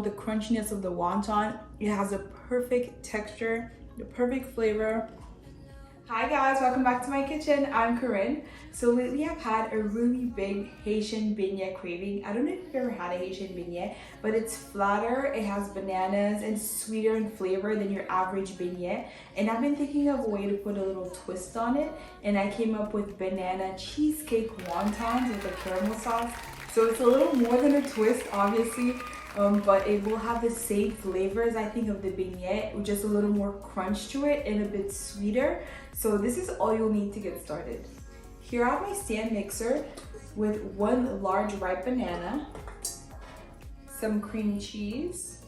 the crunchiness of the wonton. It has a perfect texture, the perfect flavor. Hi guys, welcome back to my kitchen. I'm Corinne. So lately I've had a really big Haitian beignet craving. I don't know if you've ever had a Haitian beignet, but it's flatter, it has bananas, and sweeter in flavor than your average beignet. And I've been thinking of a way to put a little twist on it, and I came up with banana cheesecake wontons with a caramel sauce. So it's a little more than a twist, obviously, but it will have the same flavors, I think, of the beignet, with just a little more crunch to it and a bit sweeter. So this is all you'll need to get started. Here I have my stand mixer with one large ripe banana, some cream cheese,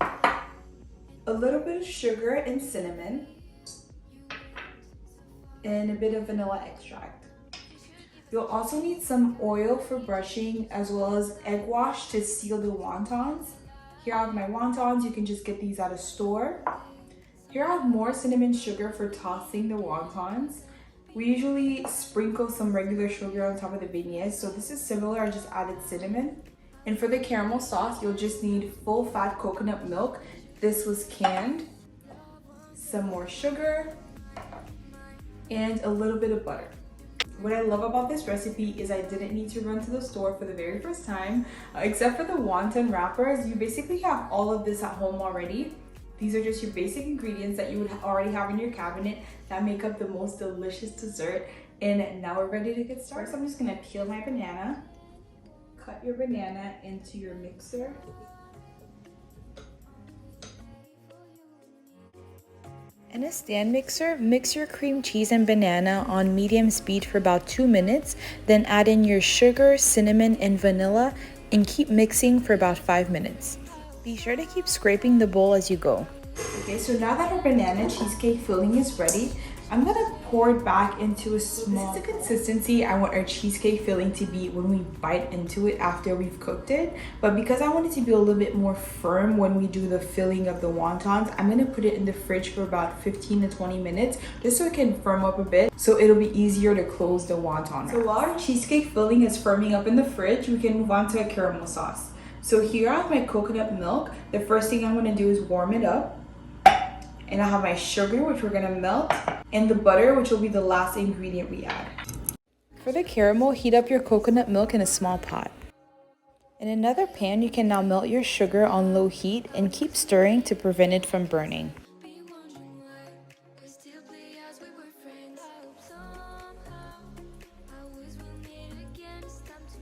a little bit of sugar and cinnamon, and a bit of vanilla extract. You'll also need some oil for brushing, as well as egg wash to seal the wontons. Here I have my wontons. You can just get these at a store. Here I have more cinnamon sugar for tossing the wontons. We usually sprinkle some regular sugar on top of the beignets, so this is similar. I just added cinnamon. And for the caramel sauce, you'll just need full fat coconut milk. This was canned. Some more sugar and a little bit of butter. What I love about this recipe is I didn't need to run to the store for the very first time. Except for the wonton wrappers, you basically have all of this at home already. These are just your basic ingredients that you would already have in your cabinet that make up the most delicious dessert. And now we're ready to get started. So I'm just gonna peel my banana, cut your banana into your mixer. In a stand mixer, mix your cream cheese and banana on medium speed for about 2 minutes, then add in your sugar, cinnamon, and vanilla, and keep mixing for about 5 minutes. Be sure to keep scraping the bowl as you go. Okay, so now that our banana cheesecake filling is ready, I'm gonna pour it back into a small... This is the consistency I want our cheesecake filling to be when we bite into it after we've cooked it. But because I want it to be a little bit more firm when we do the filling of the wontons, I'm gonna put it in the fridge for about 15 to 20 minutes, just so it can firm up a bit, so it'll be easier to close the wonton. So while our cheesecake filling is firming up in the fridge, we can move on to a caramel sauce. So here I have my coconut milk. The first thing I'm gonna do is warm it up. And I have my sugar, which we're gonna melt, and the butter, which will be the last ingredient we add. For the caramel, heat up your coconut milk in a small pot. In another pan, you can now melt your sugar on low heat and keep stirring to prevent it from burning.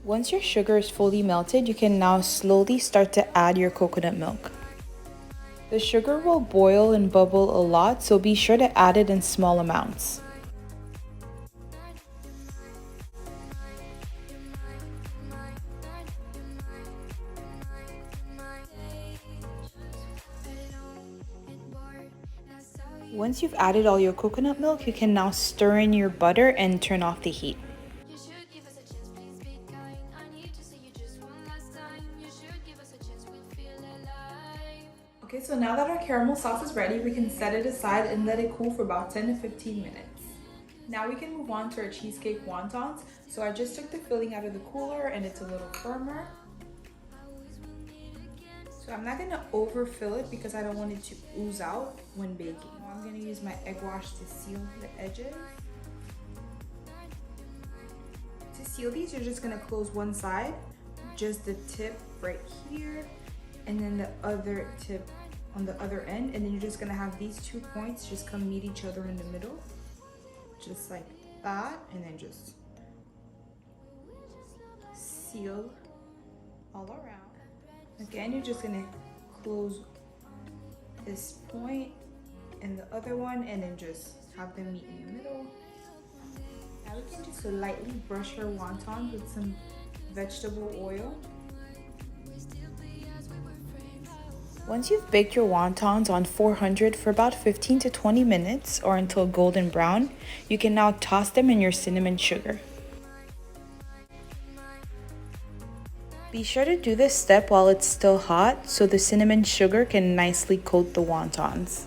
Once your sugar is fully melted, you can now slowly start to add your coconut milk. The sugar will boil and bubble a lot, so be sure to add it in small amounts. Once you've added all your coconut milk, you can now stir in your butter and turn off the heat. Okay, so now that our caramel sauce is ready, we can set it aside and let it cool for about 10 to 15 minutes. Now we can move on to our cheesecake wontons. So I just took the filling out of the cooler and it's a little firmer. So I'm not gonna overfill it because I don't want it to ooze out when baking. I'm gonna use my egg wash to seal the edges. To seal these, you're just gonna close one side, just the tip right here, and then the other tip on the other end, and then you're just gonna have these 2 points just come meet each other in the middle, just like that, and then just seal all around. Again, you're just gonna close this point and the other one, and then just have them meet in the middle. Now we can just lightly brush our wontons with some vegetable oil. Once you've baked your wontons on 400 for about 15 to 20 minutes or until golden brown, you can now toss them in your cinnamon sugar. Be sure to do this step while it's still hot so the cinnamon sugar can nicely coat the wontons.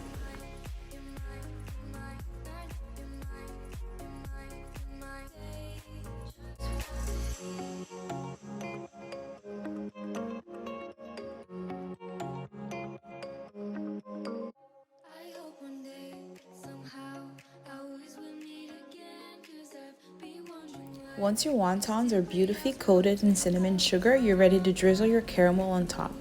Once your wontons are beautifully coated in cinnamon sugar, you're ready to drizzle your caramel on top.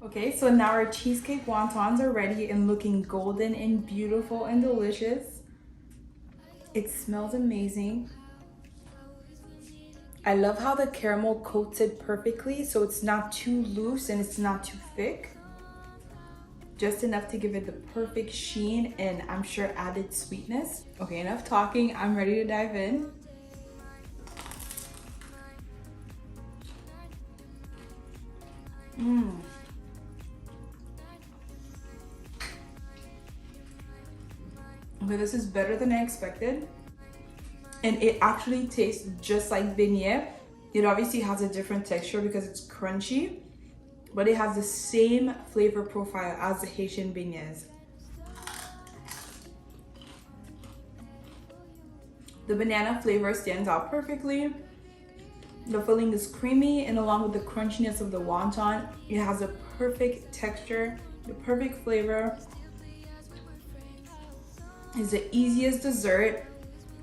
Okay, so now our cheesecake wontons are ready and looking golden and beautiful and delicious. It smells amazing. I love how the caramel coats it perfectly, so it's not too loose and it's not too thick. Just enough to give it the perfect sheen and I'm sure added sweetness. Okay, enough talking, I'm ready to dive in. Okay, this is better than I expected. And it actually tastes just like beignet. It obviously has a different texture because it's crunchy, but it has the same flavor profile as the Haitian beignets. The banana flavor stands out perfectly. The filling is creamy, and along with the crunchiness of the wonton, it has a perfect texture, the perfect flavor. It's the easiest dessert,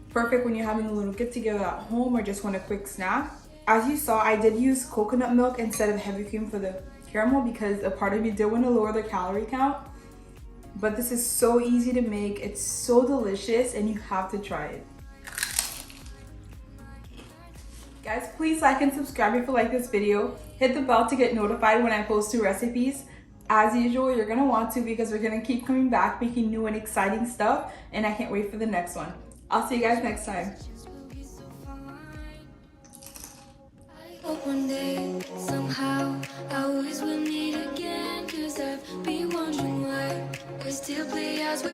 perfect when you're having a little get together at home or just want a quick snack. As you saw, I did use coconut milk instead of heavy cream for the caramel because a part of me did want to lower the calorie count. But this is so easy to make, it's so delicious, and you have to try it. Guys, please like and subscribe if you like this video. Hit the bell to get notified when I post new recipes. As usual, you're gonna want to because we're gonna keep coming back making new and exciting stuff, and I can't wait for the next one. I'll see you guys next time. Hope one day, somehow, I always will meet again, 'cause I've been wondering why we still play as